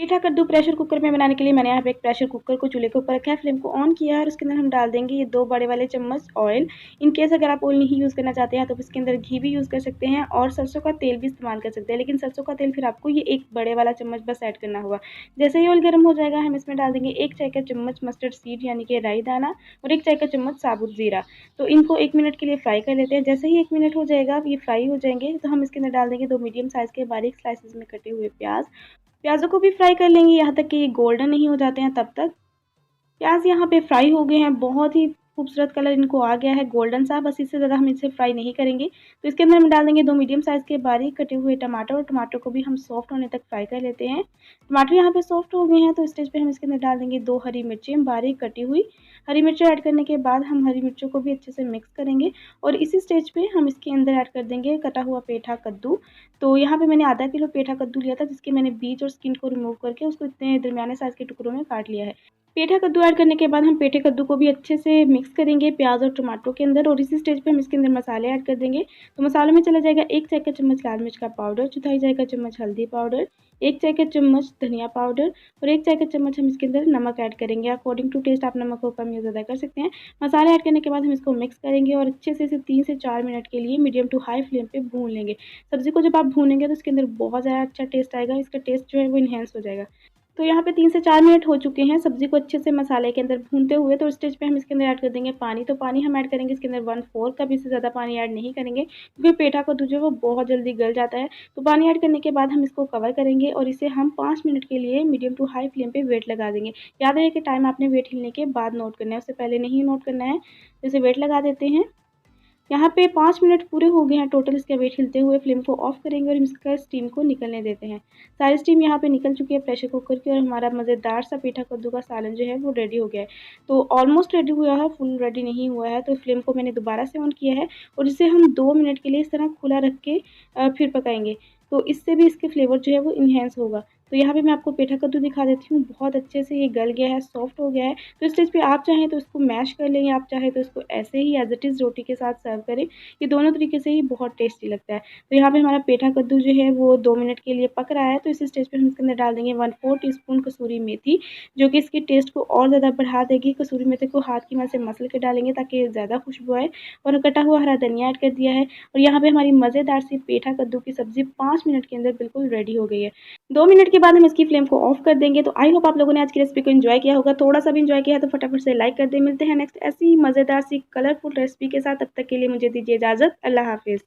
पेठा कद्दू pressure cooker में बनाने के लिए मैंने यहाँ पे एक प्रेशर कुकर को चूल्हे के ऊपर रखा है, फ्लेम को ऑन किया है और उसके अंदर हम डाल देंगे ये 2 बड़े वाले चम्मच ऑयल। इन केस अगर आप ऑयल नहीं यूज़ करना चाहते हैं तो इसके अंदर घी भी यूज़ कर सकते हैं और सरसों का तेल भी इस्तेमाल कर सकते हैं, लेकिन सरसों का तेल फिर आपको ये एक बड़े वाला चम्मच बस ऐड करना होगा। जैसे ही ऑयल गर्म हो जाएगा हम इसमें डाल देंगे 1 चाय का चम्मच मस्टर्ड सीड यानी कि राई दाना और 1 चाय का चम्मच साबुत ज़ीरा। तो इनको 1 मिनट के लिए फ्राई कर लेते हैं। जैसे ही 1 मिनट हो जाएगा, ये फ्राई हो जाएंगे तो हम इसके अंदर डाल देंगे 2 मीडियम साइज़ के बारीक स्लाइसेस में कटे हुए प्याज। प्याज़ों को भी फ्राई कर लेंगे यहाँ तक कि ये गोल्डन नहीं हो जाते हैं तब तक। प्याज़ यहाँ पे फ्राई हो गए हैं, बहुत ही खूबसूरत कलर इनको आ गया है गोल्डन सा, बस इससे ज़्यादा हम इसे फ्राई नहीं करेंगे। तो इसके अंदर हम डाल देंगे 2 मीडियम साइज़ के बारीक कटे हुए टमाटर और टमाटर को भी हम सॉफ्ट होने तक फ्राई कर लेते हैं। टमाटर यहाँ पे सॉफ्ट हो गए हैं तो स्टेज पे हम इसके अंदर डाल देंगे 2 हरी मिर्चें बारीक कटी हुई। हरी मिर्चें ऐड करने के बाद हम हरी मिर्चों को भी अच्छे से मिक्स करेंगे और इसी स्टेज पे हम इसके अंदर ऐड कर देंगे कटा हुआ पेठा कद्दू। तो यहाँ पे मैंने आधा किलो पेठा कद्दू लिया था जिसके मैंने बीज और स्किन को रिमूव करके उसको इतने दरमियाने साइज़ के टुकड़ों में काट लिया है। पेठा कद्दू ऐड करने के बाद हम पेठे कद्दू को भी अच्छे से मिक्स करेंगे प्याज और टमाटरों के अंदर और इसी स्टेज पे हम इसके अंदर मसाले ऐड कर देंगे। तो मसालों में चला जाएगा 1 चाय का चम्मच लाल मिर्च का पाउडर, चौथाई चाय का चम्मच हल्दी पाउडर, 1 चाय का चम्मच धनिया पाउडर और 1 चाय का चम्मच हम इसके अंदर नमक ऐड करेंगे। अकॉर्डिंग टू टेस्ट आप नमक को कम या ज़्यादा कर सकते हैं। मसाले ऐड करने के बाद हम इसको मिक्स करेंगे और अच्छे से इसे 3 से 4 मिनट के लिए मीडियम टू हाई फ्लेम पे भून लेंगे। सब्ज़ी को जब आप भूनेंगे तो इसके अंदर बहुत ज़्यादा अच्छा टेस्ट आएगा, इसका टेस्ट जो है वो इन्हेंस हो जाएगा। तो यहाँ पे 3 से 4 मिनट हो चुके हैं सब्ज़ी को अच्छे से मसाले के अंदर भूनते हुए, तो स्टेज पे हम इसके अंदर ऐड कर देंगे पानी। तो पानी हम ऐड करेंगे इसके अंदर 1/4 कप, इससे ज़्यादा पानी ऐड नहीं करेंगे क्योंकि पेठा कद्दू जो है वो बहुत जल्दी गल जाता है। तो पानी ऐड करने के बाद हम इसको कवर करेंगे और इसे हम 5 मिनट के लिए मीडियम टू हाई फ्लेम पे वेट लगा देंगे। याद रहे कि टाइम आपने वेट हिलने के बाद नोट करना है, उससे पहले नहीं नोट करना है। तो इसे वेट लगा देते हैं। यहाँ पे 5 मिनट पूरे हो गए हैं टोटल इसका वेट हिलते हुए, फ्लेम को ऑफ करेंगे और इसका स्टीम को निकलने देते हैं। सारी स्टीम यहाँ पे निकल चुकी है प्रेशर कुकर की और हमारा मज़ेदार सा पेठा कद्दू का सालन जो है वो रेडी हो गया है। तो ऑलमोस्ट रेडी हुआ है, फुल रेडी नहीं हुआ है, तो फ्लेम को मैंने दोबारा से ऑन किया है और इसे हम 2 मिनट के लिए इस तरह खुला रख के फिर पकाएंगे। तो इससे भी इसके फ्लेवर जो है वो इन्हेंस होगा। तो यहाँ पे मैं आपको पेठा कद्दू दिखा देती हूँ, बहुत अच्छे से ये गल गया है, सॉफ्ट हो गया है। तो इस स्टेज पे आप चाहें तो इसको मैश कर लें या आप चाहें तो इसको ऐसे ही एज़ इट इज़ रोटी के साथ सर्व करें। ये दोनों तरीके से ही बहुत टेस्टी लगता है। तो यहाँ पे हमारा पेठा कद्दू जो है वो 2 मिनट के लिए पक रहा है, तो इस स्टेज पे हम इसके अंदर डाल देंगे 1/4 टीस्पून कसूरी मेथी, जो कि इसके टेस्ट को और ज़्यादा बढ़ा देगी। कसूरी मेथी को हाथ की मदद से मसल के डालेंगे ताकि ज़्यादा खुशबू आए और कटा हुआ हरा धनिया ऐड कर दिया है और यहाँ पे हमारी मज़ेदार सी पेठा कद्दू की सब्ज़ी 5 मिनट के अंदर बिल्कुल रेडी हो गई है। 2 मिनट के बाद हम इसकी फ्लेम को ऑफ कर देंगे। तो आई होप आप लोगों ने आज की रेसिपी को एंजॉय किया होगा। थोड़ा सा भी एंजॉय किया है तो फटाफट से लाइक कर दें। मिलते हैं नेक्स्ट ऐसी ही मज़ेदार सी कलरफुल रेसिपी के साथ, तब तक के लिए मुझे दीजिए इजाज़त। अल्लाह हाफ़िज़।